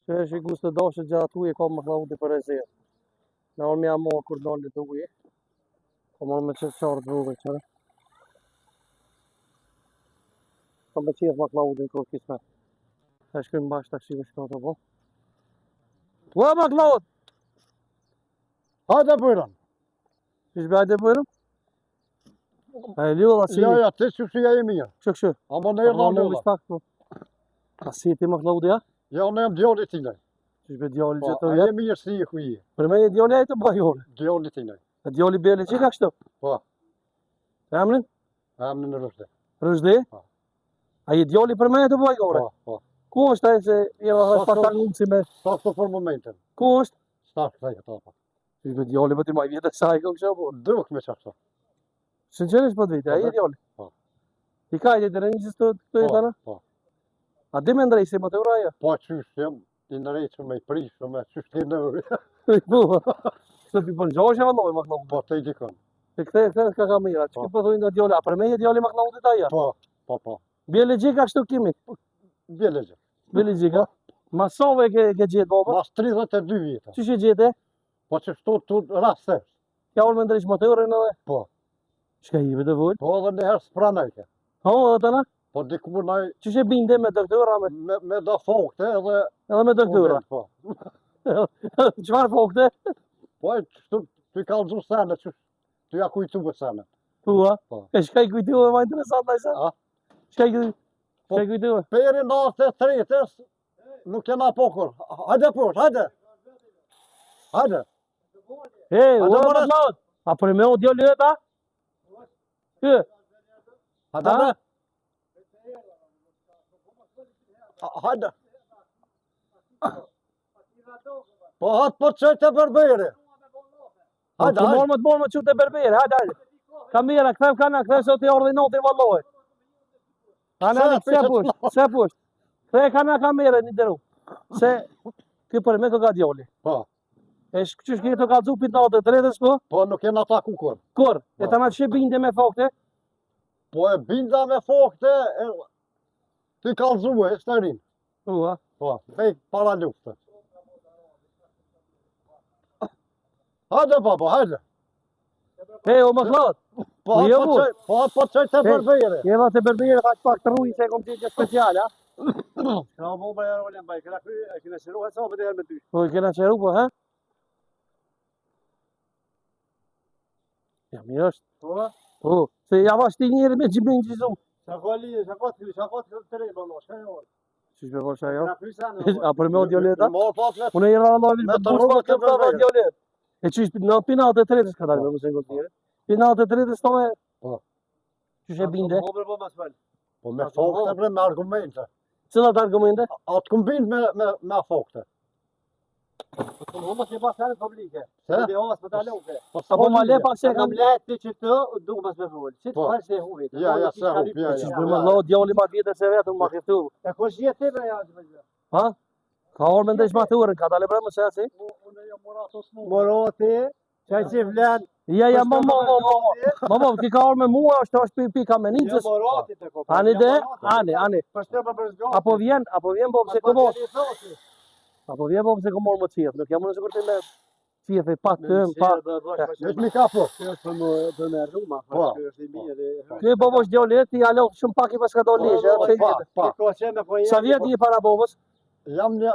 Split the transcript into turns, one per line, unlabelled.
Që është i gustë të dashë gjatë uje, ka më klavudi për e zirë. Në orë mja morë kur dalë të uje. Ka morë me qëtë qarë të rrugë qërë. Ka me qëtë më klavudi në kërë kismet. E shkrim bashkë të këshime shkënë të po. Ua më klavud!
Hajde bërën!
Ishbe hajde bërëm? E ljolla si...
Ja, ti që shia e mirë.
Këshë.
Amo në erë në ljolla.
A si ti më klavudi, ja?
Ja, në jam djali tine.
Ishbe djali që të
A
jetë?
e mirë si i ku i.
Për me e djali e të bajore.
Djali tine.
E djali bjeli që ka kështu?
Po.
Emrin?
Emrin në rëshde.
Rëshdi?
Po.
A i djali për me e të bajore?
Po.
Ku është ai se jema dhe shpata ngumësi me...
Sa të për momentin.
Ku është?
Sta këta këta pa.
Ishbe djali për ti maj vjetë e saj kënë kësha po.
Duk me qashta.
Sinqerisht për të vite, a i djali?
Po.
I ka i të rënjës të jetë anë?
Po.
A di me ndrej si më të uraja?
Po qysh jem, i nërejtë me i prishë me qysh të në ujë.
Së pi për gjoshe vëlloj më klavut.
Po të i dikon.
E këte ka ka mira, që këtë përthojnë në djali, a për me e djali më klavutit aja?
Po.
Bjeli gjika kështu kimi?
Bjele gjë.
Bjeli gjika? Masove ke gjithë baba?
Mas 32 vjetë.
Që gjithë e?
Po që shtu të rastës.
Kja orë me ndrejsh më të urin edhe?
Po.
Shka i të vull?
Po edhe njëherë së pranajke.
Ho, edhe të na?
Po dikur naj...
Që që binde me doktora me?
Me da fokte edhe...
Edhe me doktora?
Po.
Qëfar fokte?
Po e që të i kalëzu sene, që të ja kujtu për sene.
Ua?
Po.
E shka i kujtu e ma interesant në isë?
A?
Shka i kujtu e?
Peri natë e tretës, nuk jena pokur. Hajde posh, hajde! Hajde!
Ua më klaut! A për me o djoli e ta? Kë?
Hajde me! Hajde! Po hatë për qëjtë e berberi! Hajde, hajde!
Morë më të morë më qëtë e berberi, hajde! Kamira, këthem kana, këthem se o t'i ordinot i valloj. Kana, se pusht. Këthe kana kamire një dëru. Se, këj për me të ka djoli.
Po.
E qësh këtë ka dzu pit natë të tretës po?
Po nuk jena ta ku kur.
Kur? E të nga që binde me fokte?
Po e binda me fokte, ti kalëzue, e shterin.
Ua.
Po, pej para luftë. Hajde baba, hajde.
O më klaut.
Po atë po qëjtë të berberi.
Jeva të berberi ka që pak të rujë se kom të që special, ha?
Këna më bëja rolën bëj, këna kry, e këna qëru, e sa për të herë me ty.
Po i kena qeru po, ha? Ja, mirë është. Po, se java shti njëri me gjibin gjizu.
Shako li, shako të të rejë, bëllo, shka e orë.
Qysh me bërë ajo?
Këna kry sanë,
A për me o djoleta? Unë e i randovin
Me
për
të
bush
rrugët
pa
e
këtë dhe
berberi.
djolet. E qysh në pinat e tretës ka dalë me mëse në tjere. Pinat e tretës tome...
Po.
Qysh e binde?
Po bërë po mas falë.
Po me fokte bre me argumente.
Cilat argumente?
Atë këm bind me fokte.
Po më mas e pas herë publike.
Se?
Dhe ovas për tale uke.
Apo ma le pak se
Se kam letë që të du mas me full. Si të
Po.
falë se e huvit.
Ja, se hup, ja.
Qysh për më lo djoli ma vjetër se vetë unë ma keftu.
E kush jetë të ja që bëjë.
Ha? Ka orë me ndresh maturën, ka dalë bre më se asi?
Unë jam moratos mu.
Moroti, qaj që vlen.
Ja, mama, ki ka orë me mua, është pika me
Jo
nicës.
moroti të kopë.
Ani dhe, ani.
Për shtëpa për zgohë.
Apo vjen bo pëse komor. Apo vjen bo pëse komor më qithë. Nuk jam në sikur të me qithë, pa të tëmë, pa...
Vesh mi kapo.
Kjo është për me rruma.
Po.
Kjo është i mirë.
Kjo bobo është djoli, ti alo shumë pak i pas ka do lishe.
Pa.
Kjo që me po
Sa vjet i para bobës?
Jam një